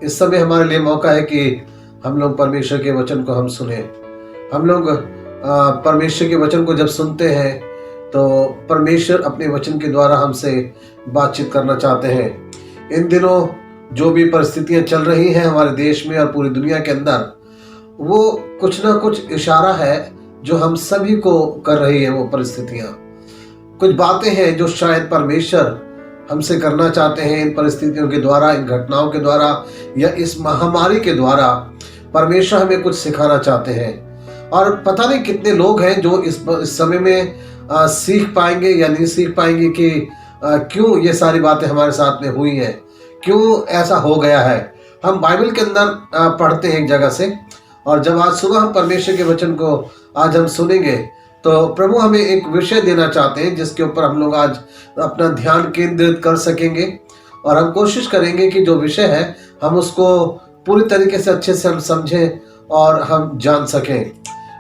इस समय हमारे लिए मौका है कि हम लोग परमेश्वर के वचन को हम सुने। हम लोग परमेश्वर के वचन को जब सुनते हैं तो परमेश्वर अपने वचन के द्वारा हमसे बातचीत करना चाहते हैं। इन दिनों जो भी परिस्थितियां चल रही हैं हमारे देश में और पूरी दुनिया के अंदर, वो कुछ ना कुछ इशारा है जो हम सभी को कर रही है। वो परिस्थितियां, कुछ बातें हैं जो शायद परमेश्वर हमसे करना चाहते हैं। इन परिस्थितियों के द्वारा, इन घटनाओं के द्वारा या इस महामारी के द्वारा परमेश्वर हमें कुछ सिखाना चाहते हैं। और पता नहीं कितने लोग हैं जो इस समय में सीख पाएंगे या नहीं सीख पाएंगे कि क्यों ये सारी बातें हमारे साथ में हुई हैं, क्यों ऐसा हो गया है। हम बाइबल के अंदर पढ़ते हैं एक जगह से, और जब आज सुबह हम परमेश्वर के वचन को आज हम सुनेंगे तो प्रभु हमें एक विषय देना चाहते हैं जिसके ऊपर हम लोग आज अपना ध्यान केंद्रित कर सकेंगे। और हम कोशिश करेंगे कि जो विषय है हम उसको पूरी तरीके से अच्छे से हम समझें और हम जान सकें।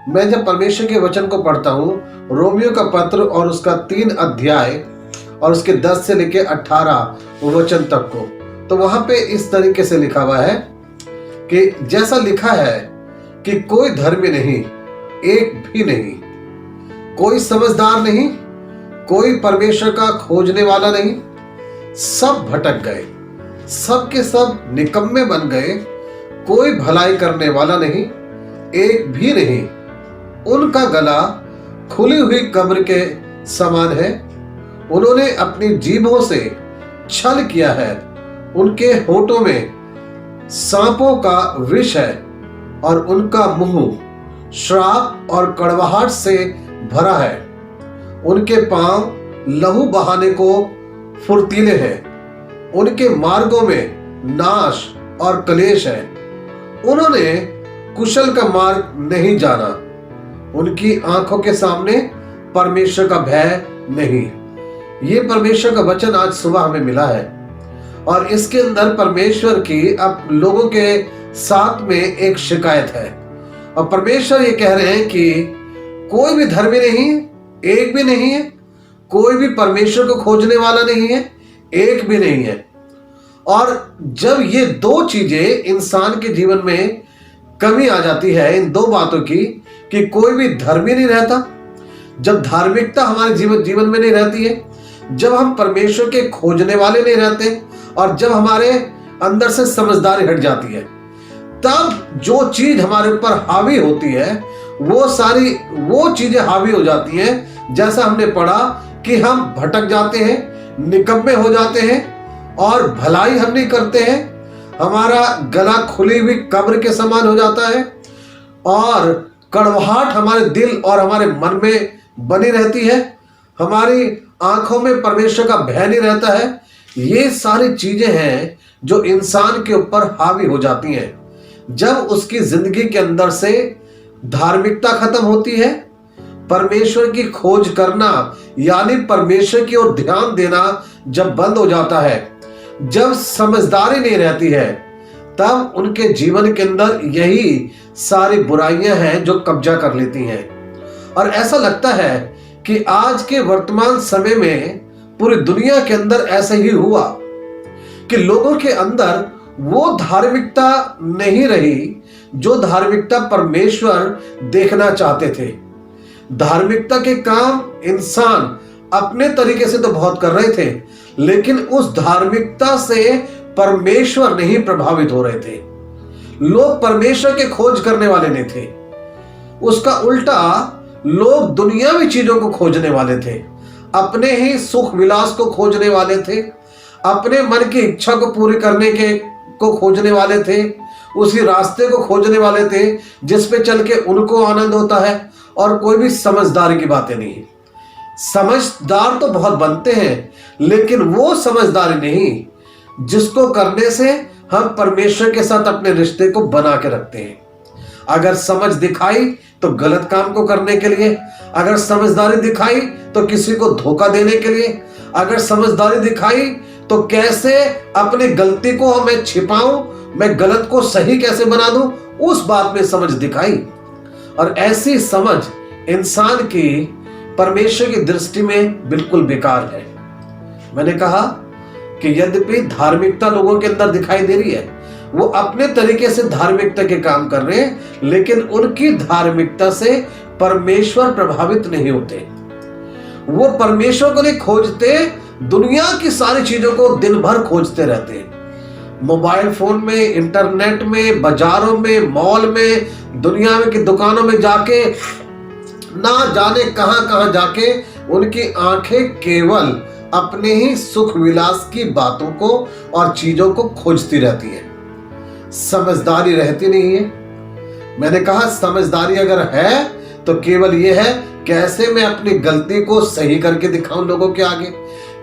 मैं जब परमेश्वर के वचन को पढ़ता हूँ, रोमियो का पत्र और उसका 3 अध्याय और उसके 10 से लेकर 18 वचन तक को, तो वहां पे इस तरीके से लिखा हुआ है कि जैसा लिखा है कि कोई धर्मी नहीं, एक भी नहीं, कोई समझदार नहीं, कोई परमेश्वर का खोजने वाला नहीं, सब भटक गए, सब के सब निकम्मे बन गए, कोई भलाई करने वाला नहीं, एक भी नहीं। उनका गला खुली हुई कब्र के समान है, उन्होंने अपनी जीभों से छल किया है, उनके होठों में सांपों का विष है और उनका मुंह श्राप और कड़वाहट से भरा है। उनके पांव लहू बहाने को फुर्तीले हैं, उनके मार्गों में नाश और क्लेश है। उन्होंने कुशल का मार्ग नहीं जाना, उनकी आंखों के सामने परमेश्वर का भय नहीं। ये परमेश्वर का वचन आज सुबह हमें मिला है और इसके अंदर परमेश्वर की अब लोगों के साथ में एक शिकायत है। और परमेश्वर ये कह रहे हैं कि कोई भी धर्मी नहीं, एक भी नहीं है, कोई भी परमेश्वर को खोजने वाला नहीं है, एक भी नहीं है। और जब ये दो चीजें इंसान के जीवन में कमी आ जाती है, इन दो बातों की, कि कोई भी धर्मी नहीं रहता, जब धार्मिकता हमारे जीवन में नहीं रहती है, जब हम परमेश्वर के खोजने वाले नहीं रहते और जब हमारे अंदर से समझदारी हट जाती है, तब जो चीज हमारे ऊपर हावी होती है वो सारी वो चीजें हावी हो जाती हैं। जैसा हमने पढ़ा कि हम भटक जाते हैं, निकम्मे हो जाते हैं और भलाई हम नहीं करते हैं, हमारा गला खुली हुई कब्र के समान हो जाता है और कड़वाहट हमारे दिल और हमारे मन में बनी रहती है, हमारी आंखों में परमेश्वर का भय नहीं रहता है। ये सारी चीजें हैं जो इंसान के ऊपर हावी हो जाती हैं जब उसकी जिंदगी के अंदर से धार्मिकता खत्म होती है, परमेश्वर की खोज करना यानी परमेश्वर की ओर ध्यान देना जब बंद हो जाता है, जब समझदारी नहीं रहती है, तब उनके जीवन के अंदर यही सारी बुराइयां हैं जो कब्जा कर लेती हैं। और ऐसा लगता है कि आज के वर्तमान समय में पूरी दुनिया के अंदर ऐसा ही हुआ कि लोगों के अंदर वो धार्मिकता नहीं रही जो धार्मिकता परमेश्वर देखना चाहते थे। धार्मिकता के काम इंसान अपने तरीके से तो बहुत कर रहे थे, लेकिन उस धार्मिकता से परमेश्वर नहीं प्रभावित हो रहे थे। लोग परमेश्वर के खोज करने वाले नहीं थे, उसका उल्टा लोग दुनियावी चीजों को खोजने वाले थे, अपने ही सुख विलास को खोजने वाले थे, अपने मन की इच्छा को पूरी करने को खोजने वाले थे, उसी रास्ते को खोजने वाले थे जिस पे चल के उनको आनंद होता है और कोई भी समझदारी की बातें नहीं। समझदार तो बहुत बनते हैं, लेकिन वो समझदारी नहीं जिसको करने से हम परमेश्वर के साथ अपने रिश्ते को बना के रखते हैं। अगर समझ दिखाई तो गलत काम को करने के लिए, अगर समझदारी दिखाई तो किसी को धोखा देने के लिए, अगर समझदारी दिखाई तो कैसे अपनी गलती को मैं छिपाऊं, मैं गलत को सही कैसे बना दूं, उस बात में समझ दिखाई। और ऐसी समझ इंसान की परमेश्वर की दृष्टि में बिल्कुल बेकार है। मैंने कहा कि यद्यपि धार्मिकता लोगों के अंदर दिखाई दे रही है, वो अपने तरीके से धार्मिकता के काम कर रहे हैं, लेकिन उनकी धार्मिकता से परमेश्वर प्रभावित नहीं होते। वो परमेश्वर को नहीं खोजते, दुनिया की सारी चीजों को दिन भर खोजते रहते हैं। मोबाइल फोन में, इंटरनेट में, बाजारों में, मॉल में, दुनिया में की दुकानों में जाके, ना जाने कहां कहां जाके उनकी आंखें केवल अपने ही सुख विलास की बातों को और चीजों को खोजती रहती है। समझदारी रहती नहीं है। मैंने कहा समझदारी अगर है तो केवल यह है, कैसे मैं अपनी गलती को सही करके दिखाऊं लोगों के आगे,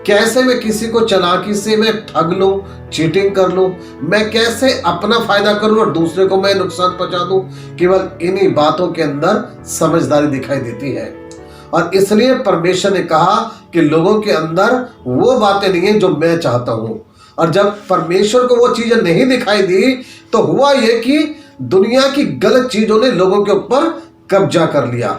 कैसे मैं किसी को चालाकी से मैं ठग लूं, चीटिंग कर लूं, मैं कैसे अपना फायदा करूं और दूसरे को मैं नुकसान पहुंचा दूं। केवल इन्हीं बातों के अंदर समझदारी दिखाई देती है। और इसलिए परमेश्वर ने कहा कि लोगों के अंदर वो बातें नहीं है जो मैं चाहता हूं। और जब परमेश्वर को वो चीजें नहीं दिखाई दी तो हुआ ये कि दुनिया की गलत चीजों ने लोगों के ऊपर कब्जा कर लिया।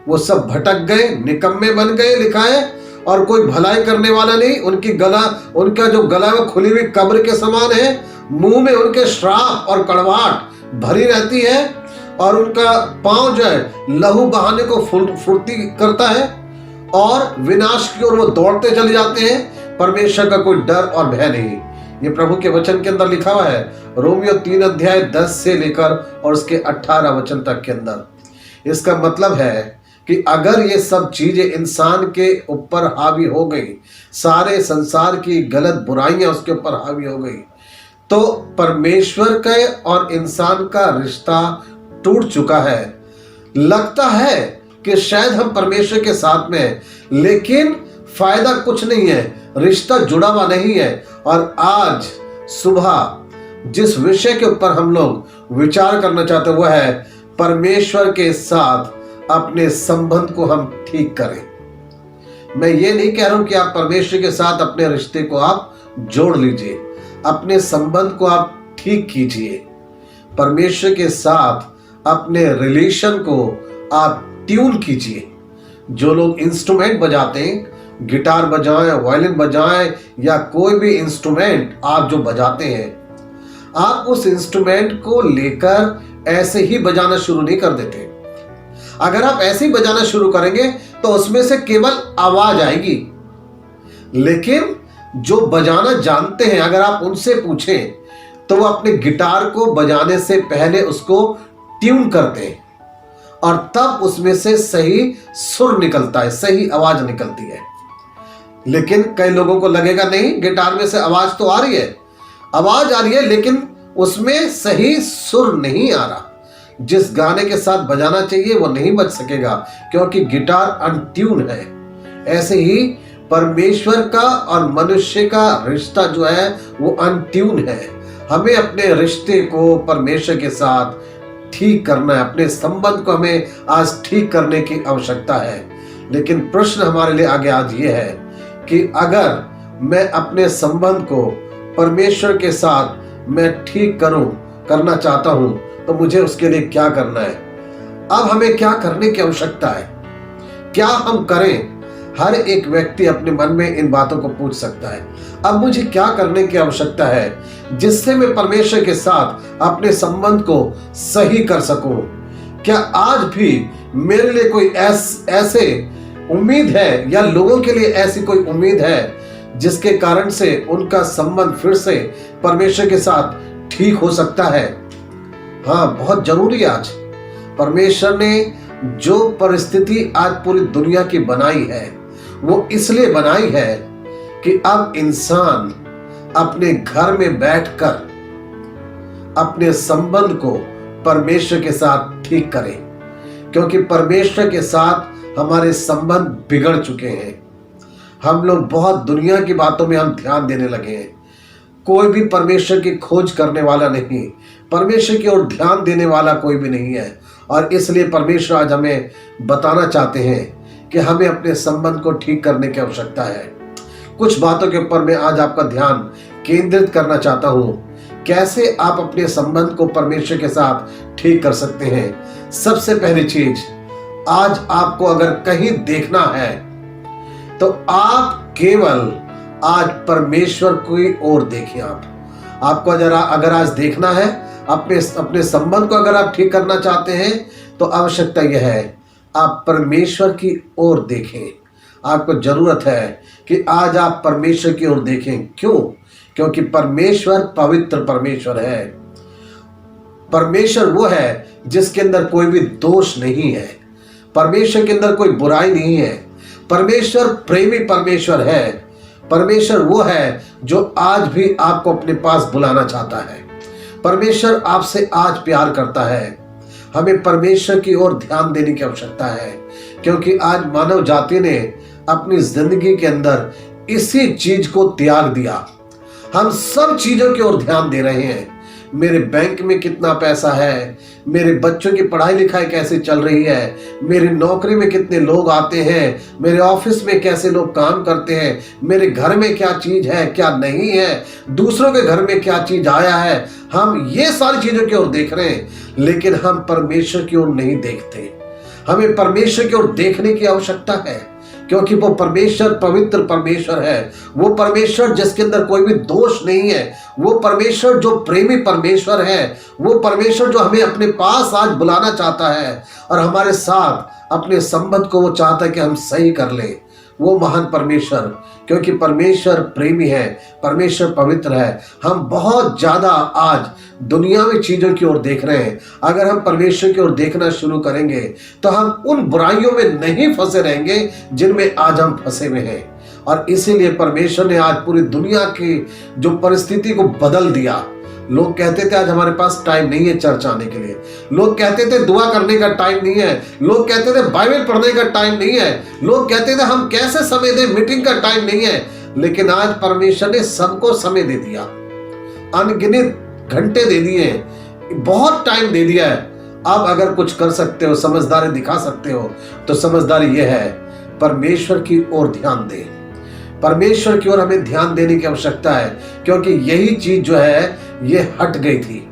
वो सब भटक गए, निकम्मे बन गए, लिखा है, और कोई भलाई करने वाला नहीं। उनका जो गला वो खुली हुई कब्र के समान है, मुंह में उनके श्राप और कड़वाहट भरी रहती है, और उनका पांव जो है लहू बहाने को फुर्ती करता है, और विनाश की ओर वो दौड़ते चले जाते हैं। परमेश्वर का कोई डर और भय नहीं। ये प्रभु के वचन के अंदर लिखा हुआ है, रोमियो 3 अध्याय 10 से लेकर और उसके 18 वचन तक के अंदर। इसका मतलब है कि अगर ये सब चीजें इंसान के ऊपर हावी हो गई, सारे संसार की गलत बुराइयां उसके ऊपर हावी हो गई, तो परमेश्वर का और इंसान का रिश्ता टूट चुका है। लगता है कि शायद हम परमेश्वर के साथ में हैं, लेकिन फायदा कुछ नहीं है, रिश्ता जुड़ा हुआ नहीं है। और आज सुबह जिस विषय के ऊपर हम लोग विचार करना चाहते हैं वह है परमेश्वर के साथ अपने संबंध को हम ठीक करें। मैं ये नहीं कह रहा हूं कि आप परमेश्वर के साथ अपने रिश्ते को आप जोड़ लीजिए, अपने संबंध को आप ठीक कीजिए। परमेश्वर के साथ अपने रिलेशन को आप ट्यून कीजिए। जो लोग इंस्ट्रूमेंट बजाते हैं, गिटार बजाएं, वायलिन बजाएं, या कोई भी इंस्ट्रूमेंट आप जो बजाते हैं, आप उस इंस्ट्रूमेंट को लेकर ऐसे ही बजाना शुरू नहीं कर देते। अगर आप ऐसे ही बजाना शुरू करेंगे तो उसमें से केवल आवाज आएगी, लेकिन जो बजाना जानते हैं अगर आप उनसे पूछें तो वो अपने गिटार को बजाने से पहले उसको ट्यून करते हैं, और तब उसमें से सही सुर निकलता है, सही आवाज निकलती है। लेकिन कई लोगों को लगेगा नहीं, गिटार में से आवाज तो आ रही है, आवाज आ रही है, लेकिन उसमें सही सुर नहीं आ रहा। जिस गाने के साथ बजाना चाहिए वो नहीं बज सकेगा, क्योंकि गिटार अनट्यून है। ऐसे ही परमेश्वर का और मनुष्य का रिश्ता जो है वो अनट्यून है। हमें अपने रिश्ते को परमेश्वर के साथ ठीक करना है, अपने संबंध को हमें आज ठीक करने की आवश्यकता है। लेकिन प्रश्न हमारे लिए आगे आज ये है कि अगर मैं अपने संबंध को परमेश्वर के साथ मैं ठीक करना चाहता हूं तो मुझे उसके लिए क्या करना है। अब हमें क्या करने की आवश्यकता है, क्या हम करें? हर एक व्यक्ति अपने मन में इन बातों को पूछ सकता है। अब मुझे क्या करने की आवश्यकता है जिससे मैं परमेश्वर के साथ अपने संबंध को सही कर सकूं? क्या आज भी मेरे लिए कोई ऐसे उम्मीद है, या लोगों के लिए ऐसी कोई उम्मीद है जिसके कारण से उनका संबंध फिर से परमेश्वर के साथ ठीक हो सकता है? हाँ, बहुत जरूरी है। आज परमेश्वर ने जो परिस्थिति आज पूरी दुनिया की बनाई है वो इसलिए बनाई है कि अब इंसान अपने घर में बैठकर अपने संबंध को परमेश्वर के साथ ठीक करे, क्योंकि परमेश्वर के साथ हमारे संबंध बिगड़ चुके हैं। हम लोग बहुत दुनिया की बातों में हम ध्यान देने लगे हैं। कोई भी परमेश्वर की खोज करने वाला नहीं, परमेश्वर की ओर ध्यान देने वाला कोई भी नहीं है। और इसलिए परमेश्वर आज हमें बताना चाहते हैं कि हमें अपने संबंध को ठीक करने की आवश्यकता है। कुछ बातों के ऊपर मैं आज आपका ध्यान केंद्रित करना चाहता हूं, कैसे आप अपने संबंध को परमेश्वर के साथ ठीक कर सकते हैं। सबसे पहली चीज, आज आपको अगर कहीं देखना है तो आप केवल आज परमेश्वर की ओर देखिए। आपको अगर आज देखना है, अपने अपने संबंध को अगर आप ठीक करना चाहते हैं, तो आवश्यकता यह है आप परमेश्वर की ओर देखें। आपको जरूरत है कि आज आप परमेश्वर की ओर देखें। क्यों? क्योंकि परमेश्वर पवित्र परमेश्वर है। परमेश्वर वो है जिसके अंदर कोई भी दोष नहीं है। परमेश्वर के अंदर कोई बुराई नहीं है। परमेश्वर प्रेमी परमेश्वर है। परमेश्वर वो है जो आज भी आपको अपने पास बुलाना चाहता है। परमेश्वर आपसे आज प्यार करता है। हमें परमेश्वर की ओर ध्यान देने की आवश्यकता है, क्योंकि आज मानव जाति ने अपनी जिंदगी के अंदर इसी चीज को त्याग दिया। हम सब चीजों की ओर ध्यान दे रहे हैं। मेरे बैंक में कितना पैसा है, मेरे बच्चों की पढ़ाई लिखाई कैसे चल रही है, मेरी नौकरी में कितने लोग आते हैं, मेरे ऑफिस में कैसे लोग काम करते हैं, मेरे घर में क्या चीज है क्या नहीं है, दूसरों के घर में क्या चीज आया है। हम ये सारी चीजों की ओर देख रहे हैं, लेकिन हम परमेश्वर की ओर नहीं देखते। हमें परमेश्वर की ओर देखने की आवश्यकता है, क्योंकि वो परमेश्वर पवित्र परमेश्वर है। वो परमेश्वर जिसके अंदर कोई भी दोष नहीं है। वो परमेश्वर जो प्रेमी परमेश्वर है। वो परमेश्वर जो हमें अपने पास आज बुलाना चाहता है और हमारे साथ अपने संबंध को वो चाहता है कि हम सही कर लें। वो महान परमेश्वर, क्योंकि परमेश्वर प्रेमी है, परमेश्वर पवित्र है। हम बहुत ज्यादा आज दुनियावी चीजों की ओर देख रहे हैं। अगर हम परमेश्वर की ओर देखना शुरू करेंगे तो हम उन बुराइयों में नहीं फंसे रहेंगे जिनमें आज हम फंसे हुए हैं। और इसीलिए परमेश्वर ने आज पूरी दुनिया की जो परिस्थिति को बदल दिया। लोग कहते थे आज हमारे पास टाइम नहीं है चर्च आने के लिए। लोग कहते थे दुआ करने का टाइम नहीं है। लोग कहते थे बाइबल पढ़ने का टाइम नहीं है। लोग कहते थे हम कैसे समय दें, मीटिंग का टाइम नहीं है। लेकिन आज परमेश्वर ने सबको समय दे दिया, अनगिनत घंटे दे दिए, बहुत टाइम दे दिया है। अब अगर कुछ कर सकते हो, समझदारी दिखा सकते हो, तो समझदारी यह है परमेश्वर की ओर ध्यान दें। परमेश्वर की ओर हमें ध्यान देने की आवश्यकता है, क्योंकि यही चीज जो है ये हट गई थी।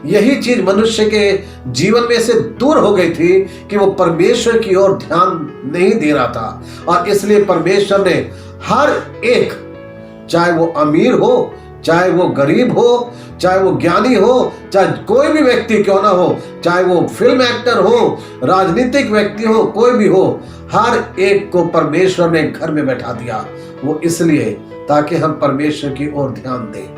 यही चीज मनुष्य के जीवन में से दूर हो गई थी कि वो परमेश्वर की ओर ध्यान नहीं दे रहा था। और इसलिए परमेश्वर ने हर एक, चाहे वो अमीर हो, चाहे वो गरीब हो, चाहे वो ज्ञानी हो, चाहे कोई भी व्यक्ति क्यों ना हो, चाहे वो फिल्म एक्टर हो, राजनीतिक व्यक्ति हो, कोई भी हो, हर एक को परमेश्वर ने घर में बैठा दिया। वो इसलिए ताकि हम परमेश्वर की ओर ध्यान दें।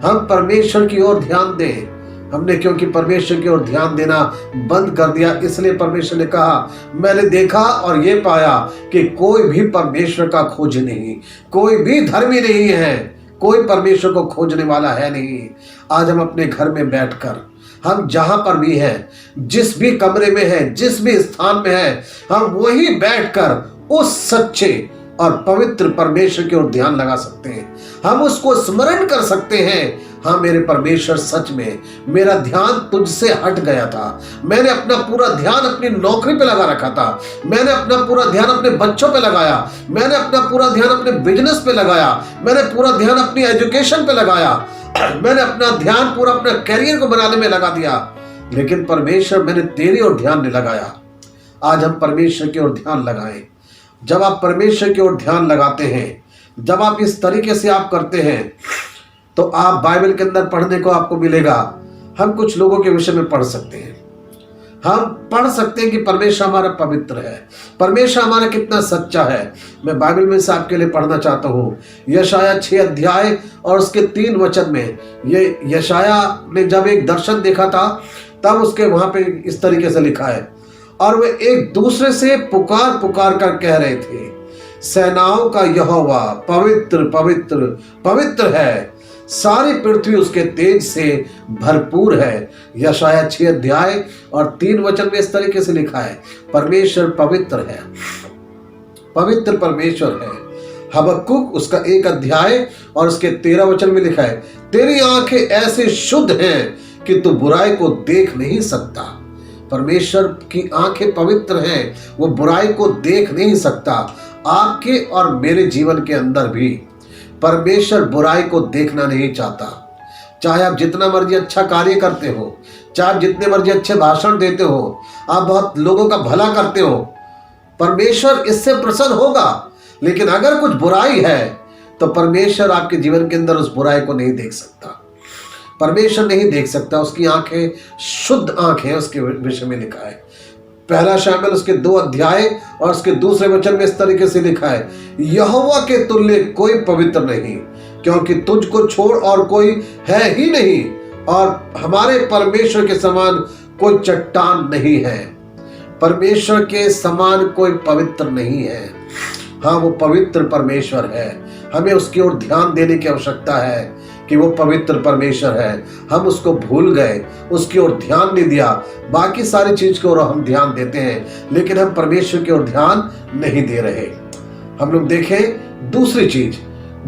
हम परमेश्वर की ओर ध्यान दें। हमने क्योंकि परमेश्वर की ओर ध्यान देना बंद कर दिया, इसलिए परमेश्वर ने कहा, मैंने देखा और ये पाया कि कोई भी परमेश्वर का खोज नहीं, कोई भी धर्मी नहीं है, कोई परमेश्वर को खोजने वाला है नहीं। आज हम अपने घर में बैठकर, हम जहां पर भी हैं, जिस भी कमरे में हैं, जिस भी स्थान में हैं, हम वही बैठकर उस सच्चे और पवित्र परमेश्वर की ओर ध्यान लगा सकते हैं। हम उसको स्मरण कर सकते हैं, हाँ मेरे परमेश्वर, सच में मेरा ध्यान तुझसे हट गया था। मैंने अपना पूरा ध्यान अपनी नौकरी पे लगा रखा था। मैंने अपना पूरा ध्यान अपने बच्चों पे लगाया। मैंने अपना पूरा ध्यान अपने बिजनेस पे लगाया। मैंने पूरा ध्यान अपनी एजुकेशन पे लगाया। मैंने अपना ध्यान पूरा अपने करियर को बनाने में लगा दिया। लेकिन परमेश्वर, मैंने तेरी ओर ध्यान नहीं लगाया। आज हम परमेश्वर की ओर ध्यान लगाएं। जब आप परमेश्वर की ओर ध्यान लगाते हैं, जब आप इस तरीके से आप करते हैं, तो आप बाइबल के अंदर पढ़ने को आपको मिलेगा। हम कुछ लोगों के विषय में पढ़ सकते हैं। हम पढ़ सकते हैं कि परमेश्वर हमारा पवित्र है, परमेश्वर हमारा कितना सच्चा है। मैं बाइबल में से आपके लिए पढ़ना चाहता हूँ। यशाया 6 अध्याय और उसके 3 वचन में, ये यशाया ने जब एक दर्शन देखा था, तब उसके वहां पे इस तरीके से लिखा है, और वे एक दूसरे से पुकार पुकार कर कह रहे थे, सेनाओं का यहोवा पवित्र पवित्र पवित्र है, सारी पृथ्वी उसके तेज से भरपूर है। यशाया 6 अध्याय और 3 वचन में इस तरीके से लिखा है, परमेश्वर पवित्र है, पवित्र परमेश्वर है। हबक्कुक उसका 1 अध्याय और उसके 13 वचन में लिखा है, तेरी आंखें ऐसे शुद्ध हैं कि तू बुराई को देख नहीं सकता। परमेश्वर की आंखें पवित्र हैं, वो बुराई को देख नहीं सकता। आपके और मेरे जीवन के अंदर भी परमेश्वर बुराई को देखना नहीं चाहता। चाहे आप जितना मर्जी अच्छा कार्य करते हो, चाहे आप जितने मर्जी अच्छे भाषण देते हो, आप बहुत लोगों का भला करते हो, परमेश्वर इससे प्रसन्न होगा। लेकिन अगर कुछ बुराई है तो परमेश्वर आपके जीवन के अंदर उस बुराई को नहीं देख सकता। परमेश्वर नहीं देख सकता, उसकी आंखें शुद्ध आंखें, उसके विषय में लिखा है। पहला शामिल उसके 2 अध्याय और उसके दूसरे वचन में इस तरीके से लिखा है, यहोवा के तुल्य कोई पवित्र नहीं, क्योंकि तुझको छोड़ और कोई है ही नहीं, और हमारे परमेश्वर के समान कोई चट्टान नहीं है। परमेश्वर के समान कोई पवित्र नहीं है। हाँ, वो पवित्र परमेश्वर है। हमें उसकी ओर ध्यान देने की आवश्यकता है कि वो पवित्र परमेश्वर है। हम उसको भूल गए, उसकी ओर ध्यान नहीं दिया। बाकी सारी चीज की ओर हम ध्यान देते हैं, लेकिन हम परमेश्वर की ओर ध्यान नहीं दे रहे। हम लोग देखें दूसरी चीज,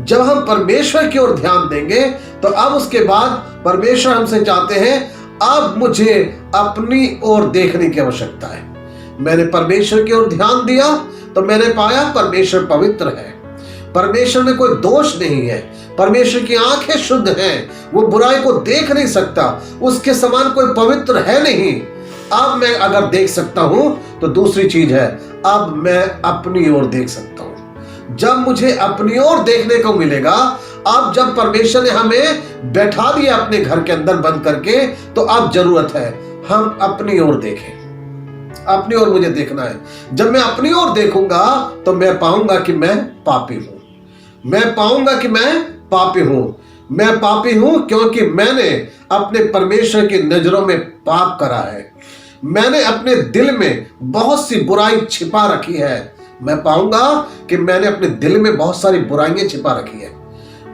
जब हम परमेश्वर की ओर ध्यान देंगे तो अब उसके बाद परमेश्वर हमसे चाहते हैं, अब मुझे अपनी ओर देखने की आवश्यकता है। मैंने परमेश्वर की ओर ध्यान दिया तो मैंने पाया परमेश्वर पवित्र है, परमेश्वर में कोई दोष नहीं है, परमेश्वर की आंखें शुद्ध हैं, वो बुराई को देख नहीं सकता, उसके समान कोई पवित्र है नहीं। अब मैं अगर देख सकता हूं तो दूसरी चीज है, अब मैं अपनी ओर देख सकता हूं। जब मुझे अपनी ओर देखने को मिलेगा, अब जब परमेश्वर ने हमें बैठा दिया अपने घर के अंदर बंद करके, तो अब जरूरत है हम अपनी ओर देखें। अपनी ओर मुझे देखना है। जब मैं अपनी ओर देखूंगा तो मैं पाऊंगा कि मैं पापी हूं। मैं पाऊंगा कि मैं पापी हूं। मैं पापी हूं क्योंकि मैंने अपने परमेश्वर की नजरों में पाप करा है। मैंने अपने दिल में बहुत सी बुराई छिपा रखी है। मैं पाऊंगा कि मैंने अपने दिल में बहुत सारी बुराइयां छिपा रखी है।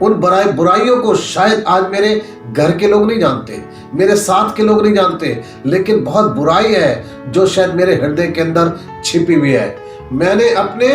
उन बुराइयों को शायद आज मेरे घर के लोग नहीं जानते, मेरे साथ के लोग नहीं जानते, लेकिन बहुत बुराई है जो शायद मेरे हृदय के अंदर छिपी हुई है। मैंने अपने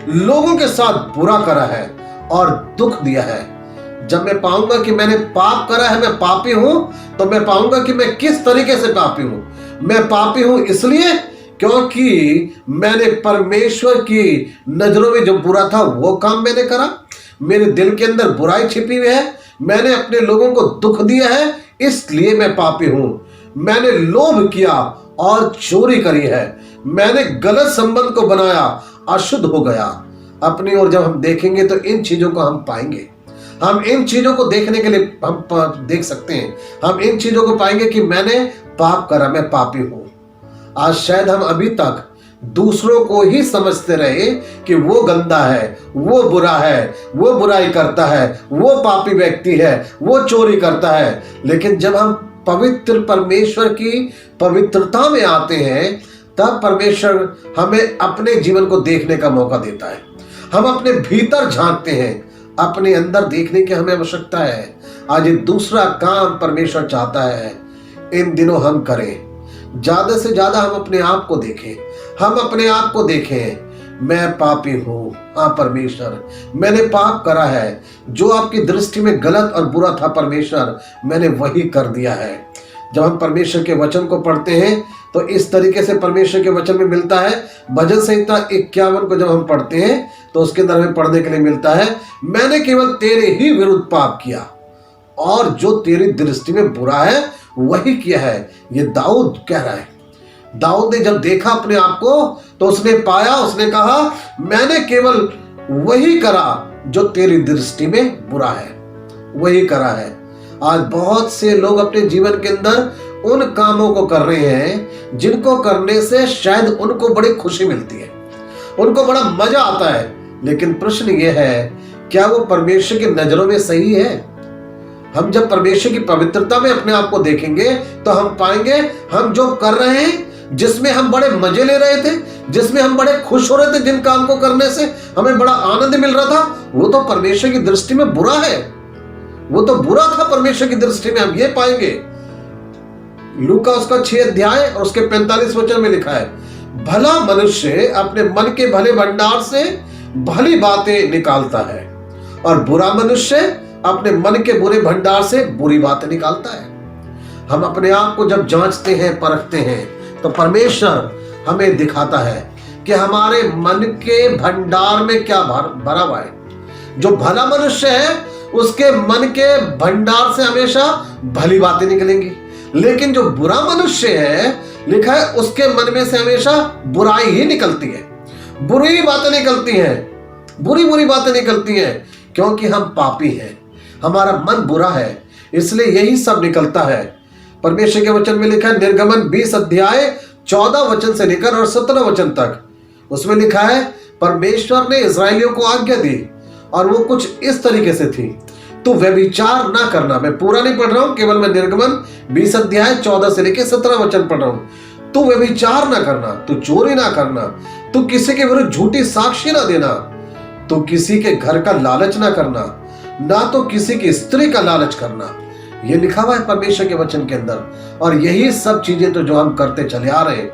लोगों के साथ बुरा करा है और दुख दिया है। जब मैं पाऊंगा कि मैंने पाप करा है, मैं पापी हूं, तो मैं पाऊंगा कि मैं किस तरीके से पापी हूं। मैं पापी हूं इसलिए क्योंकि मैंने परमेश्वर की नजरों में जो बुरा था वो काम मैंने करा। मेरे दिल के अंदर बुराई छिपी हुई है। मैंने अपने लोगों को दुख दिया है, इसलिए मैं पापी हूं। मैंने लोभ किया और चोरी करी है। मैंने गलत संबंध को बनाया, अशुद्ध हो गया। अपनी ओर जब हम देखेंगे तो इन चीजों को हम पाएंगे। हम इन चीजों को देखने के लिए हम देख सकते हैं। हम इन चीजों को पाएंगे कि मैंने पाप करा, मैं पापी हूं। आज शायद हम अभी तक दूसरों को ही समझते रहे कि वो गंदा है, वो बुरा है, वो बुराई करता है, वो पापी व्यक्ति है, वो चोरी करता है। लेकिन जब हम पवित्र परमेश्वर की पवित्रता में आते हैं, तब परमेश्वर हमें अपने जीवन को देखने का मौका देता है। हम अपने भीतर झांकते हैं, अपने अंदर देखने की हमें आवश्यकता है। आज ये दूसरा काम परमेश्वर चाहता है इन दिनों हम करें। ज्यादा से ज्यादा हम अपने आप को देखें। हम अपने आप को देखें, मैं पापी हूं। हाँ परमेश्वर, मैंने पाप करा है। जो आपकी दृष्टि में गलत और बुरा था परमेश्वर, मैंने वही कर दिया है। जब हम परमेश्वर के वचन को पढ़ते हैं तो इस तरीके से परमेश्वर के वचन में मिलता है। भजन संहिता 51 को जब हम पढ़ते हैं तो उसके अंदर हमें पढ़ने के लिए मिलता है, मैंने केवल तेरे ही विरुद्ध पाप किया और जो तेरी दृष्टि में बुरा है वही किया है। ये दाऊद कह रहा है। दाऊद ने जब देखा अपने आप को तो उसने पाया, उसने कहा मैंने केवल वही करा जो तेरी दृष्टि में बुरा है, वही करा है। आज बहुत से लोग अपने जीवन के अंदर उन कामों को कर रहे हैं जिनको करने से शायद उनको बड़ी खुशी मिलती है, उनको बड़ा मजा आता है। लेकिन प्रश्न ये है, क्या वो परमेश्वर की नजरों में सही है? हम जब परमेश्वर की पवित्रता में अपने आप को देखेंगे तो हम पाएंगे हम जो कर रहे हैं, जिसमें हम बड़े मजे ले रहे थे, जिसमें हम बड़े खुश हो रहे थे, जिन काम को करने से हमें बड़ा आनंद मिल रहा था, वो तो परमेश्वर की दृष्टि में बुरा है। वो तो बुरा था परमेश्वर की दृष्टि में। हम ये पाएंगे लूका उसका 6 अध्याय और उसके 45 वचन में लिखा है, भला मनुष्य अपने मन के भले भंडार से भली बातें निकालता है और बुरा मनुष्य अपने मन के बुरे भंडार से बुरी बातें निकालता है। हम अपने आप को जब जांचते हैं, परखते हैं, तो परमेश्वर हमें दिखाता है कि हमारे मन के भंडार में क्या भरा हुआ है। जो भला मनुष्य है उसके मन के भंडार से हमेशा भली बातें निकलेंगी, लेकिन जो बुरा मनुष्य है, लिखा है उसके मन में से हमेशा बुराई ही निकलती है, बुरी बातें निकलती हैं, बुरी बुरी बातें निकलती हैं, क्योंकि हम पापी हैं, हमारा मन बुरा है। इसलिए यही सब निकलता है। परमेश्वर के वचन में लिखा है, निर्गमन 20 अध्याय 14 वचन से लेकर और 17 वचन तक, उसमें लिखा है परमेश्वर ने इस्राएलियों को आज्ञा दी और वो कुछ इस तरीके से थी, तो व्यभिचार ना करना। मैं पूरा नहीं पढ़ रहा हूं, केवल मैं निर्गमन 20 अध्याय 14 से लेकर 17 वचन पढ़ रहा हूं। तू व्यभिचार ना करना, तू चोरी ना करना, तू किसी के विरुद्ध झूठी साक्षी ना देना, तू किसी के घर का लालच ना करना, ना तो किसी की स्त्री का लालच करना। ये लिखा हुआ है परमेश्वर के वचन के अंदर, और यही सब चीजें तो जो हम करते चले आ रहे हैं।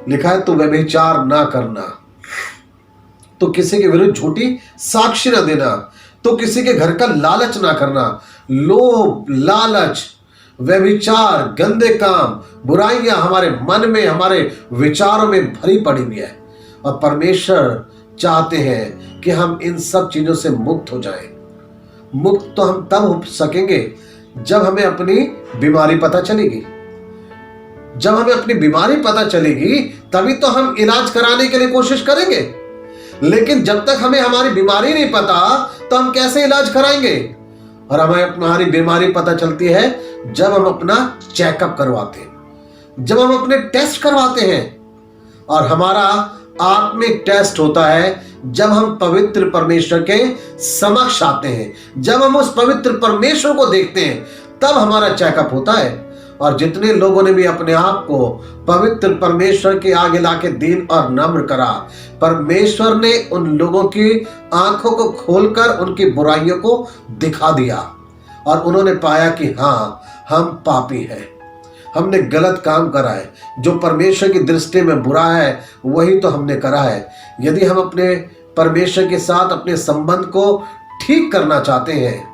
लिखा है तू व्यभिचार ना करना, तो किसी के विरुद्ध झूठी साक्षी ना देना, तो किसी के घर का लालच ना करना। लोभ, लालच, व्यभिचार, गंदे काम, बुराइयां हमारे मन में, हमारे विचारों में भरी पड़ी हुई है, और परमेश्वर चाहते हैं कि हम इन सब चीजों से मुक्त हो जाएं। मुक्त तो हम तब हो सकेंगे जब हमें अपनी बीमारी पता चलेगी। जब हमें अपनी बीमारी पता चलेगी तभी तो हम इलाज कराने के लिए कोशिश करेंगे। लेकिन जब तक हमें हमारी बीमारी नहीं पता तो हम कैसे इलाज कराएंगे? और हमें हमारी बीमारी पता चलती है जब हम अपना चेकअप करवाते हैं, जब हम अपने टेस्ट करवाते हैं। और हमारा आत्मिक टेस्ट होता है जब हम पवित्र परमेश्वर के समक्ष आते हैं, जब हम उस पवित्र परमेश्वर को देखते हैं, तब हमारा चेकअप होता है। और जितने लोगों ने भी अपने आप को पवित्र परमेश्वर के आगे लाके दीन और नम्र करा, परमेश्वर ने उन लोगों की आंखों को खोलकर उनकी बुराइयों को दिखा दिया, और उन्होंने पाया कि हाँ, हम पापी हैं, हमने गलत काम करा है, जो परमेश्वर की दृष्टि में बुरा है वही तो हमने करा है। यदि हम अपने परमेश्वर के साथ अपने संबंध को ठीक करना चाहते हैं,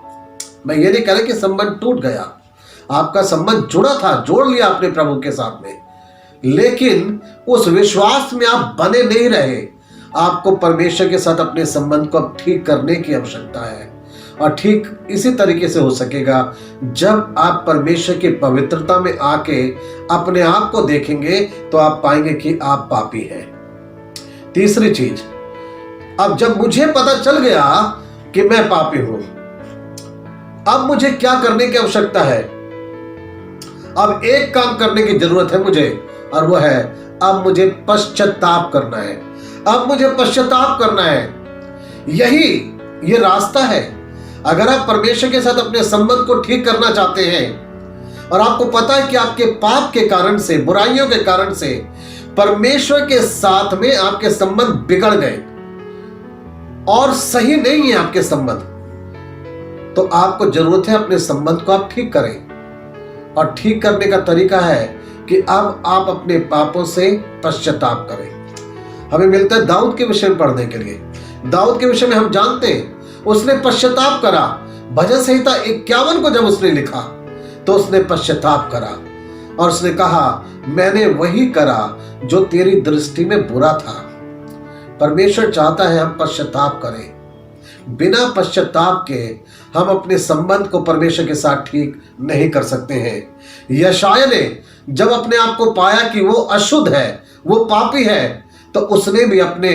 मैं ये नहीं कह रहा कि संबंध टूट गया, आपका संबंध जुड़ा था, जोड़ लिया अपने प्रभु के साथ में, लेकिन उस विश्वास में आप बने नहीं रहे। आपको परमेश्वर के साथ अपने संबंध को अब ठीक करने की आवश्यकता है, और ठीक इसी तरीके से हो सकेगा जब आप परमेश्वर की पवित्रता में आके अपने आप को देखेंगे तो आप पाएंगे कि आप पापी हैं। तीसरी चीज, अब जब मुझे पता चल गया कि मैं पापी हूं, अब मुझे क्या करने की आवश्यकता है? अब एक काम करने की जरूरत है मुझे, और वह है अब मुझे पश्चाताप करना है। अब मुझे पश्चाताप करना है, ये रास्ता है। अगर आप परमेश्वर के साथ अपने संबंध को ठीक करना चाहते हैं, और आपको पता है कि आपके पाप के कारण से, बुराइयों के कारण से परमेश्वर के साथ में आपके संबंध बिगड़ गए और सही नहीं है आपके संबंध, तो आपको जरूरत है अपने संबंध को आप ठीक करें। और ठीक करने का तरीका है कि अब आप अपने पापों से पश्चाताप करें। हमें मिलता है दाऊद के विषय में पढ़ने के लिए। दाऊद के विषय में हम जानते हैं, उसने पश्चाताप करा। भजन संहिता 51 को जब उसने लिखा तो उसने पश्चाताप करा, और उसने कहा मैंने वही करा जो तेरी दृष्टि में बुरा था। परमेश्वर चाहता है हम पश्चाताप करें। बिना पश्चाताप के हम अपने संबंध को परमेश्वर के साथ ठीक नहीं कर सकते हैं। यशायाह ने जब अपने आप को पाया कि वो अशुद्ध है, वो पापी है, तो उसने भी अपने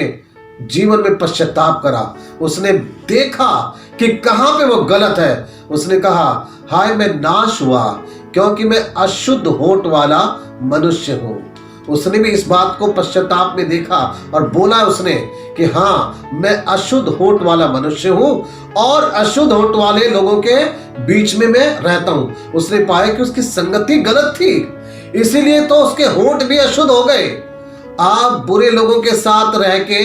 जीवन में पश्चाताप करा। उसने देखा कि कहां पे वो गलत है। उसने कहा हाय मैं नाश हुआ, क्योंकि मैं अशुद्ध होंठ वाला मनुष्य हूं। उसने भी इस बात को पश्चाताप में देखा और बोला उसने कि हाँ, मैं अशुद्ध होंठ वाला मनुष्य हूं और अशुद्ध होंठ वाले लोगों के बीच में मैं रहता हूं। उसने पाया कि उसकी संगति गलत थी, इसीलिए तो उसके होंठ भी अशुद्ध हो गए। आप बुरे लोगों के साथ रह के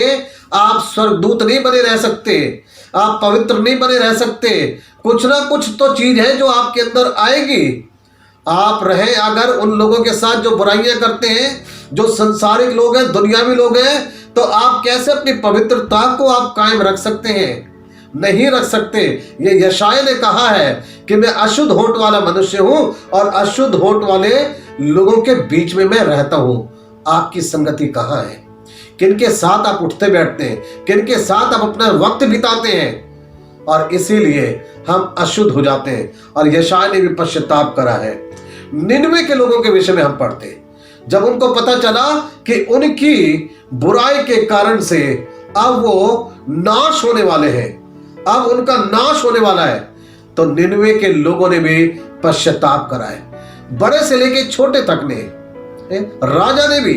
आप स्वर्गदूत नहीं बने रह सकते, आप पवित्र नहीं बने रह सकते। कुछ ना कुछ तो चीज है जो आपके अंदर आएगी। आप रहें अगर उन लोगों के साथ जो बुराइयां करते हैं, जो संसारिक लोग हैं, दुनियावी लोग हैं, तो आप कैसे अपनी पवित्रता को आप कायम रख सकते हैं? नहीं रख सकते। ये यशायाह ने कहा है कि मैं अशुद्ध होंठ वाला मनुष्य हूं और अशुद्ध होंठ वाले लोगों के बीच में मैं रहता हूं। आपकी संगति कहां है? किनके साथ आप उठते बैठते हैं? किनके साथ आप अपना वक्त बिताते हैं? और इसीलिए हम अशुद्ध हो जाते हैं। और यशायाह ने भी पश्चाताप करा है। निनवे के लोगों के विषय में हम पढ़ते हैं, जब उनको पता चला कि उनकी बुराई के कारण से अब वो नाश होने वाले हैं, अब उनका नाश होने वाला है, तो निनवे के लोगों ने भी पश्चाताप कराए। बड़े से लेके छोटे तक ने, राजा ने भी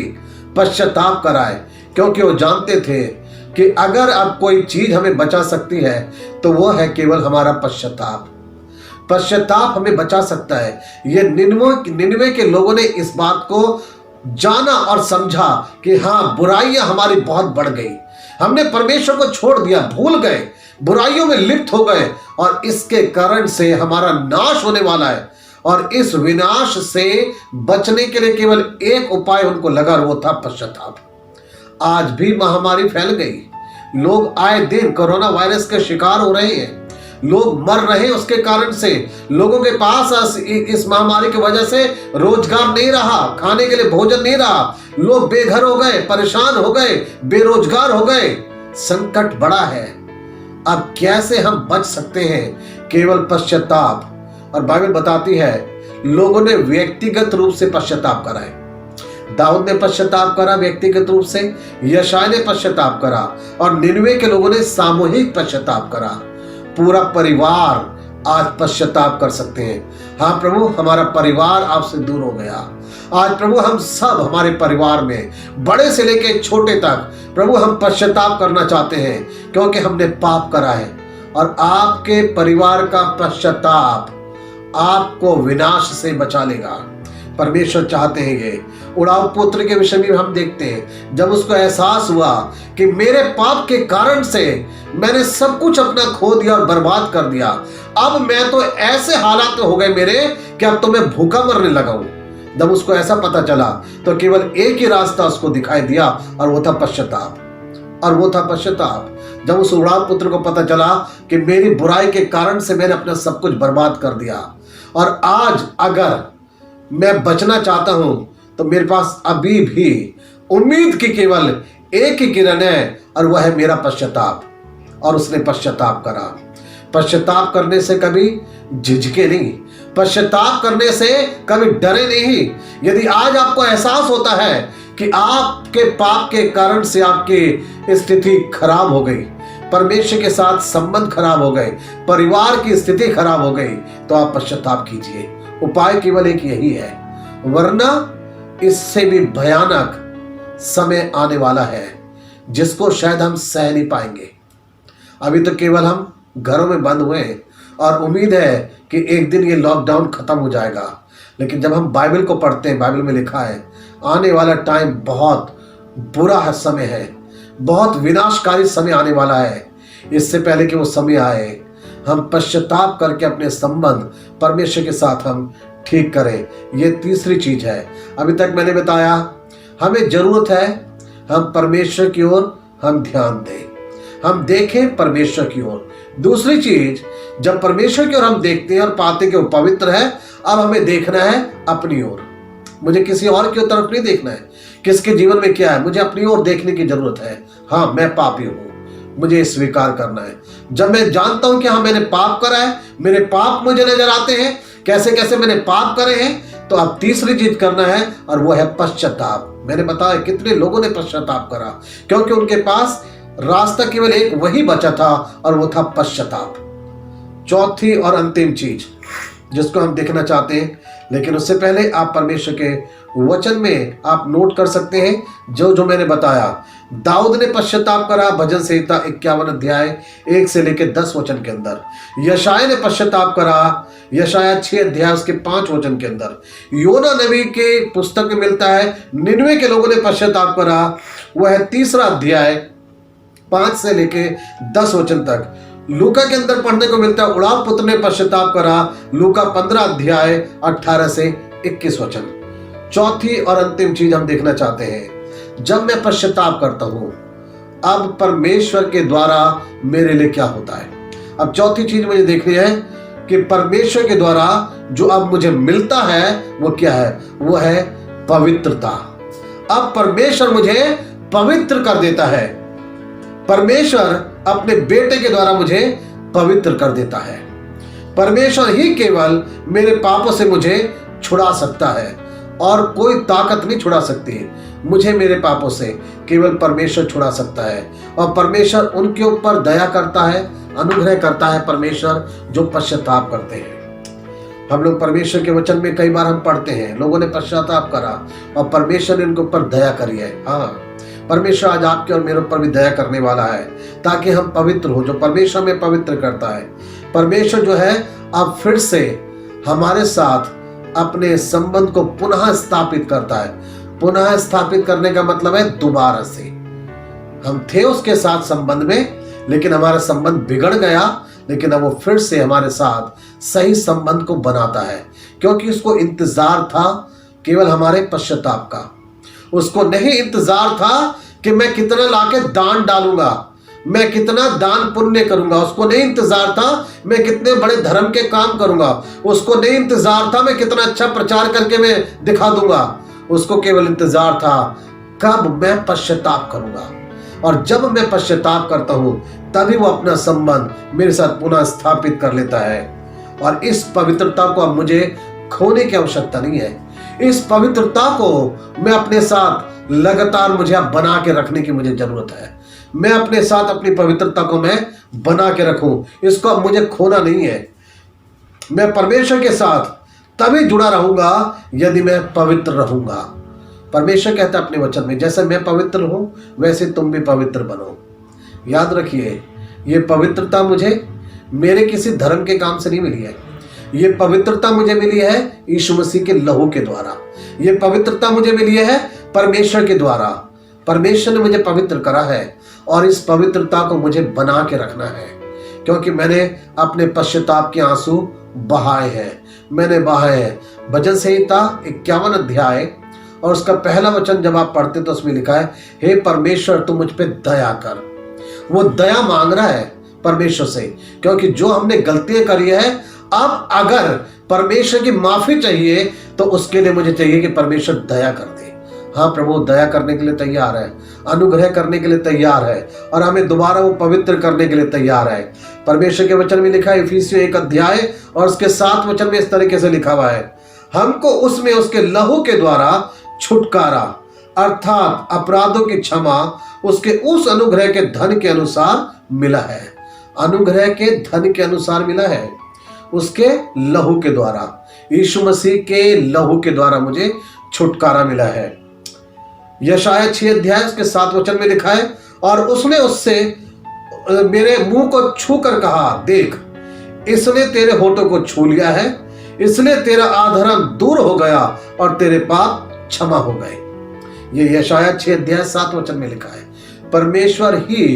पश्चाताप कराए, क्योंकि वो जानते थे कि अगर अब कोई चीज हमें बचा सकती है तो वो है केवल हमारा पश्चाताप। पश्चाताप हमें बचा सकता है। ये निन्वे के लोगों ने इस बात को जाना और समझा कि हाँ, बुराइयां हमारी बहुत बढ़ गई, हमने परमेश्वर को छोड़ दिया, भूल गए, बुराइयों में लिप्त हो गए और इसके कारण से हमारा नाश होने वाला है। और इस विनाश से बचने के लिए केवल एक उपाय उनको लगा और वो था पश्चाताप। आज भी महामारी फैल गई, लोग आए दिन कोरोना वायरस के शिकार हो रहे हैं, लोग मर रहे हैं उसके कारण से। लोगों के पास इस महामारी की वजह से रोजगार नहीं रहा, खाने के लिए भोजन नहीं रहा, लोग बेघर हो गए, परेशान हो गए, बेरोजगार हो गए। संकट बड़ा है। अब कैसे हम बच सकते हैं? केवल पश्चाताप। और बाइबल बताती है लोगों ने व्यक्तिगत रूप से पश्चाताप कराए। दाऊद ने पश्चाताप करा व्यक्तिगत रूप से, यशायाह ने पश्चाताप करा और निनवे के लोगों ने सामूहिक पश्चाताप करा। पूरा परिवार आज पश्चाताप कर सकते हैं। हाँ प्रभु, हमारा परिवार आपसे दूर हो गया। आज प्रभु हम सब, हमारे परिवार में बड़े से लेके छोटे तक, प्रभु हम पश्चाताप करना चाहते हैं क्योंकि हमने पाप करा है। और आपके परिवार का पश्चाताप आपको विनाश से बचा लेगा। परमेश्वर चाहते हैं ये। उड़ाव पुत्र के विषय में हम देखते हैं, जब उसको एहसास हुआ कि मेरे पाप के कारण से मैंने सब कुछ अपना खो दिया और बर्बाद कर दिया, अब मैं तो ऐसे हालात हो गए मेरे कि अब तो मैं भूखा मरने लगा हूं। जब उसको ऐसा पता चला तो केवल एक ही रास्ता उसको दिखाई दिया और वो था पश्चाताप। और वो था पश्चाताप। जब उस उड़ाव पुत्र को पता चला कि मेरी बुराई के कारण से मैंने अपना सब कुछ बर्बाद कर दिया और आज अगर मैं बचना चाहता हूं तो मेरे पास अभी भी उम्मीद की केवल एक ही किरण है और वह है मेरा पश्चाताप। और उसने पश्चाताप करा। पश्चाताप करने से कभी झिझके नहीं, पश्चाताप करने से कभी डरे नहीं। यदि आज आपको एहसास होता है कि आपके पाप के कारण से आपकी स्थिति खराब हो गई, परमेश्वर के साथ संबंध खराब हो गए, परिवार की स्थिति खराब हो गई, तो आप पश्चाताप कीजिए। उपाय केवल एक यही है, वरना इससे भी भयानक समय आने वाला है जिसको शायद हम सह नहीं पाएंगे। अभी तो केवल हम घरों में बंद हुए और उम्मीद है कि एक दिन ये लॉकडाउन खत्म हो जाएगा, लेकिन जब हम बाइबल को पढ़ते हैं, बाइबल में लिखा है आने वाला टाइम बहुत बुरा समय है, बहुत विनाशकारी समय आने वाला है। इससे पहले कि वो समय आए, हम पश्चाताप करके अपने संबंध परमेश्वर के साथ हम ठीक करें। ये तीसरी चीज है। अभी तक मैंने बताया हमें जरूरत है हम परमेश्वर की ओर हम ध्यान दें, हम देखें परमेश्वर की ओर। दूसरी चीज, जब परमेश्वर की ओर हम देखते हैं और पाते कि वो पवित्र है, अब हमें देखना है अपनी ओर। मुझे किसी और की तरफ नहीं देखना है, किसके जीवन में क्या है, मुझे अपनी ओर देखने की जरूरत है। हाँ, मैं पापी हूं, मुझे स्वीकार करना है। जब मैं जानता हूं कि हाँ मैंने पाप करा है, मेरे पाप मुझे नजर आते हैं, कैसे कैसे मैंने पाप करे हैं, तो अब तीसरी चीज करना है और वो है पश्चाताप। मैंने बताया कितने लोगों ने पश्चाताप करा, क्योंकि उनके पास रास्ता केवल एक वही बचा था और वो था पश्चाताप। चौथी और अंतिम चीज जिसको हम देखना चाहते हैं, लेकिन उससे पहले आप परमेश्वर के वचन में आप नोट कर सकते हैं जो जो मैंने बताया। दाऊद ने पश्चाताप करा, भजन संहिता 51 अध्याय 1 से लेकर 10 वचन के अंदर। यशायाह ने पश्चाताप करा, यशायाह 6 अध्याय उसके 5 वचन के अंदर। योना नबी के पुस्तक में मिलता है निनवे के लोगों ने पश्चाताप करा, वह है 3 अध्याय 5 से लेके 10 वचन तक। लूका के अंदर पढ़ने को मिलता है उड़ाव पुत्र ने पश्चाताप करा, लूका 15 अध्याय 18 से 21 वचन। चौथी और अंतिम चीज हम देखना चाहते हैं, जब मैं पश्चाताप करता हूं अब परमेश्वर के द्वारा मेरे लिए क्या होता है। अब चौथी चीज मुझे देखनी है कि परमेश्वर के द्वारा जो अब मुझे मिलता है वो क्या है, वो है पवित्रता। अब परमेश्वर मुझे पवित्र कर देता है। परमेश्वर अपने बेटे के द्वारा मुझे पवित्र कर देता है। परमेश्वर ही केवल मेरे पापों से मुझे छुड़ा सकता है और कोई ताकत नहीं छुड़ा सकती। मुझे मेरे पापों से केवल परमेश्वर छुड़ा सकता है और परमेश्वर उनके ऊपर दया करता है, अनुग्रह करता है परमेश्वर जो पश्चाताप करते हैं। हम लोग परमेश्वर के वचन में कई बार हम पढ़ते हैं, लोगों ने पश्चाताप करा और परमेश्वर ने उनके ऊपर दया करी है। हाँ, परमेश्वर आज आपके और मेरे ऊपर भी दया करने वाला है, ताकि हम पवित्र हो। जो परमेश्वर में पवित्र करता है, परमेश्वर जो है अब फिर से हमारे साथ अपने संबंध को पुनः स्थापित करता है। पुनः स्थापित करने का मतलब है दोबारा से। हम थे उसके साथ संबंध में, लेकिन हमारा संबंध बिगड़ गया, लेकिन अब वो फिर से हमारे साथ सही संबंध को बनाता है, क्योंकि उसको इंतजार था केवल हमारे पश्चाताप का। उसको नहीं इंतजार था कि मैं कितना लाके दान डालूंगा, मैं कितना दान पुण्य करूंगा। उसको नहीं इंतजार था मैं कितने बड़े धर्म के काम करूंगा। उसको नहीं इंतजार था मैं कितना अच्छा प्रचार करके मैं दिखा दूंगा। उसको केवल इंतजार था कब मैं पश्चाताप करूंगा, और जब मैं पश्चाताप करता हूं तभी वो अपना संबंध मेरे साथ पुनः स्थापित कर लेता है। और इस पवित्रता को अब मुझे खोने की आवश्यकता नहीं है। इस पवित्रता को मैं अपने साथ लगातार मुझे अब बना के रखने की मुझे जरूरत है। मैं अपने साथ अपनी पवित्रता को मैं बना के रखूं, इसको अब मुझे खोना नहीं है। मैं परमेश्वर के साथ तभी जुड़ा रहूंगा यदि मैं पवित्र रहूंगा। परमेश्वर कहता है अपने वचन में, जैसे मैं पवित्र हूं वैसे तुम भी पवित्र बनो। याद रखिए, ये पवित्रता मुझे मेरे किसी धर्म के काम से नहीं मिली है। ये पवित्रता मुझे मिली है यीशु मसीह के लहू के द्वारा। ये पवित्रता मुझे मिली है परमेश्वर के द्वारा। परमेश्वर ने मुझे पवित्र करा है और इस पवित्रता को मुझे बना के रखना है, क्योंकि मैंने अपने पश्चाताप के आंसू बहाए हैं। मैंने बहाए हैं। भजन संहिता 51 अध्याय और उसका पहला वचन जब आप पढ़ते तो उसमें लिखा है, हे परमेश्वर तू मुझ पे दया कर। वो दया मांग रहा है परमेश्वर से, क्योंकि जो हमने गलतियां करी है, अब अगर परमेश्वर की माफी चाहिए तो उसके लिए मुझे चाहिए कि परमेश्वर दया कर दे। हाँ, प्रभु दया करने के लिए तैयार है, अनुग्रह करने के लिए तैयार है, और हमें दोबारा वो पवित्र करने के लिए तैयार है। परमेश्वर के वचन में लिखा है इफिसियों 1 अध्याय और उसके 7 वचन में इस तरीके से लिखा हुआ है, हमको उसमें उसके लहू के द्वारा छुटकारा अर्थात अपराधों की क्षमा उसके उस अनुग्रह के धन के अनुसार मिला है। अनुग्रह के धन के अनुसार मिला है, उसके लहू के द्वारा, यीशु मसीह के लहू के द्वारा मुझे छुटकारा मिला है। यशायाह 6 अध्याय उसके 7 वचन में लिखा है, और उसने उससे मेरे मुंह को छू कर कहा, देख इसने तेरे होठों को छू लिया है, इसलिए तेरा अधर्म दूर हो गया और तेरे पाप क्षमा हो गए। ये यशायाह 6 अध्याय 7 वचन में लिखा है। परमेश्वर ही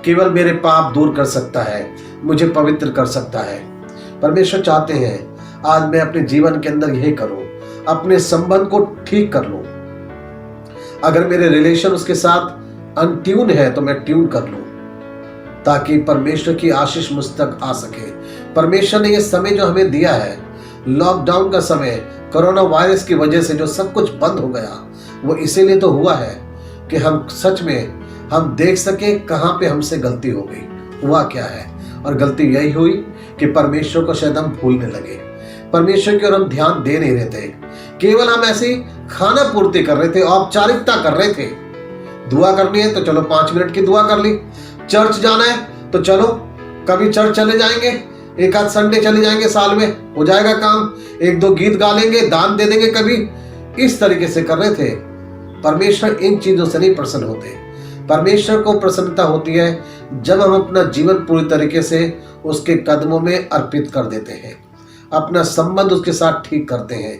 केवल मेरे पाप दूर कर सकता है, मुझे पवित्र कर सकता है। परमेश्वर चाहते हैं आज मैं अपने जीवन के अंदर यही करूं, अपने संबंध को ठीक कर लूं। अगर मेरे रिलेशन उसके साथ अनट्यून है तो मैं ट्यून कर लूं, ताकि परमेश्वर की आशीष मुझ तक आ सके। परमेश्वर ने यह समय जो हमें दिया है, लॉकडाउन का समय, कोरोना वायरस की वजह से जो सब कुछ बंद हो गया, वो इसीलिए तो हुआ है कि हम सच में हम देख सके कहां पे हमसे गलती हो गई, हुआ क्या है। और गलती यही हुई कि परमेश्वर को शायद हम भूलने लगे, परमेश्वर की ओर हम ध्यान दे नहीं रहे थे। केवल हम ऐसी खाना पूर्ति कर रहे थे, औपचारिकता कर रहे थे। दुआ करनी है तो चलो 5 मिनट की दुआ कर ली, चर्च जाना है तो चलो कभी चर्च चले जाएंगे, एक आध संडे चले जाएंगे, साल में हो जाएगा काम, 1-2 गीत गा लेंगे, दान दे देंगे कभी, इस तरीके से कर रहे थे। परमेश्वर इन चीजों से नहीं प्रसन्न होते। परमेश्वर को प्रसन्नता होती है जब हम अपना जीवन पूरी तरीके से उसके कदमों में अर्पित कर देते हैं, अपना संबंध उसके साथ ठीक करते हैं।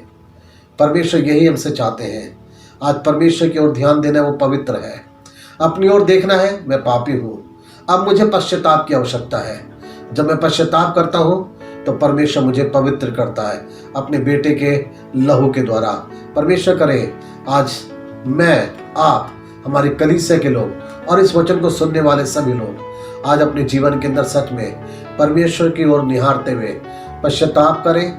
परमेश्वर यही हमसे चाहते हैं। आज परमेश्वर की ओर ध्यान देना है, वो पवित्र है। अपनी ओर देखना है, मैं पापी हूँ, अब मुझे पश्चाताप की आवश्यकता है। जब मैं पश्चाताप करता हूँ तो परमेश्वर मुझे पवित्र करता है अपने बेटे के लहू के द्वारा। परमेश्वर करे आज मैं, आप, हमारी कलीसिया के लोग और इस वचन को सुनने वाले सभी लोग आज अपने जीवन के अंदर सच में परमेश्वर की ओर निहारते हुए पश्चाताप करें,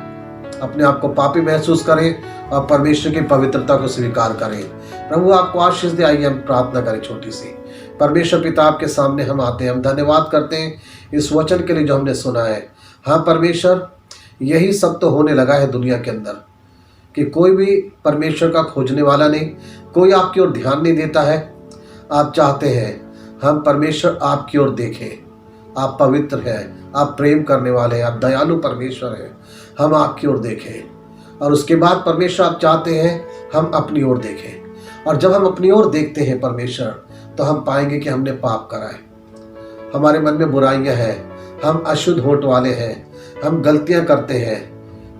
अपने आप को पापी महसूस करें और परमेश्वर की पवित्रता को स्वीकार करें। प्रभु आपको आशीष दे। आइए हम प्रार्थना करें छोटी सी। परमेश्वर पिता आपके सामने हम आते हैं, हम धन्यवाद करते हैं इस वचन के लिए जो हमने सुना है। हाँ परमेश्वर, यही सब तो होने लगा है दुनिया के अंदर कि कोई भी परमेश्वर का खोजने वाला नहीं, कोई आपकी ओर ध्यान नहीं देता है। आप चाहते हैं हम परमेश्वर आपकी ओर देखें, आप पवित्र हैं, आप प्रेम करने वाले हैं, आप दयालु परमेश्वर हैं। हम आपकी ओर देखें और उसके बाद परमेश्वर आप चाहते हैं हम अपनी ओर देखें। और जब हम अपनी ओर देखते हैं परमेश्वर, तो हम पाएंगे कि हमने पाप करा है, हमारे मन में बुराइयां हैं, हम अशुद्ध होठ वाले हैं, हम गलतियां करते हैं।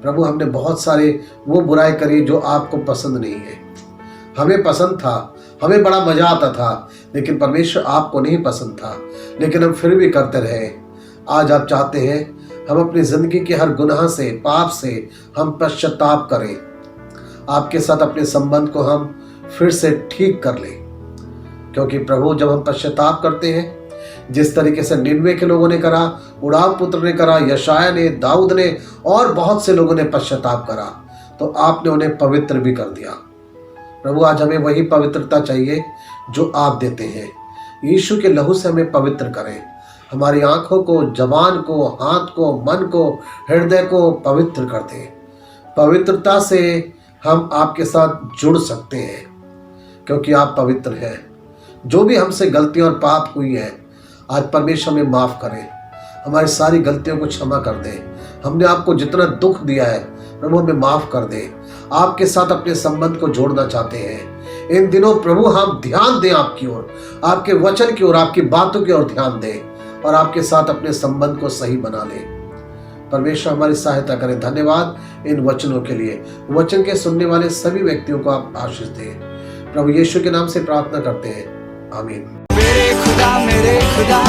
प्रभु, हमने बहुत सारे वो बुराई करी जो आपको पसंद नहीं है। हमें पसंद था, हमें बड़ा मजा आता था, लेकिन परमेश्वर आपको नहीं पसंद था, लेकिन हम फिर भी करते रहे। आज आप चाहते हैं हम अपनी जिंदगी के हर गुनाह से, पाप से हम पश्चाताप करें, आपके साथ अपने संबंध को हम फिर से ठीक कर लें। क्योंकि प्रभु, जब हम पश्चाताप करते हैं, जिस तरीके से निन्वे के लोगों ने करा, उड़ाव पुत्र ने करा, यशाया ने, दाऊद ने और बहुत से लोगों ने पश्चाताप करा, तो आपने उन्हें पवित्र भी कर दिया। प्रभु, आज हमें वही पवित्रता चाहिए जो आप देते हैं। यीशु के लहू से हमें पवित्र करें, हमारी आंखों को, जबान को, हाथ को, मन को, हृदय को पवित्र कर दें। पवित्रता से हम आपके साथ जुड़ सकते हैं, क्योंकि आप पवित्र हैं। जो भी हमसे गलतियां और पाप हुई है, आज परमेश्वर हमें माफ करें, हमारी सारी गलतियों को क्षमा कर दे। हमने आपको जितना दुख दिया है, प्रभु हमें माफ कर दे। आपके साथ अपने संबंध को जोड़ना चाहते हैं। इन दिनों प्रभु हम ध्यान दें आपकी ओर, आपके वचन की ओर, आपकी बातों की ओर ध्यान दें और आपके साथ अपने संबंध को सही बना लें। परमेश्वर हमारी सहायता करें। धन्यवाद इन वचनों के लिए। वचन के सुनने वाले सभी व्यक्तियों को आप आशीष दें। प्रभु यीशु के नाम से प्रार्थना करते हैं, आमीन। मेरे खुदा, मेरे खुदा,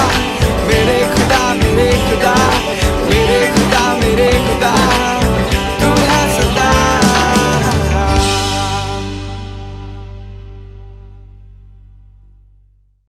मेरे खुदा, मेरे खुदा, मेरे खुदा, मेरे खुदा।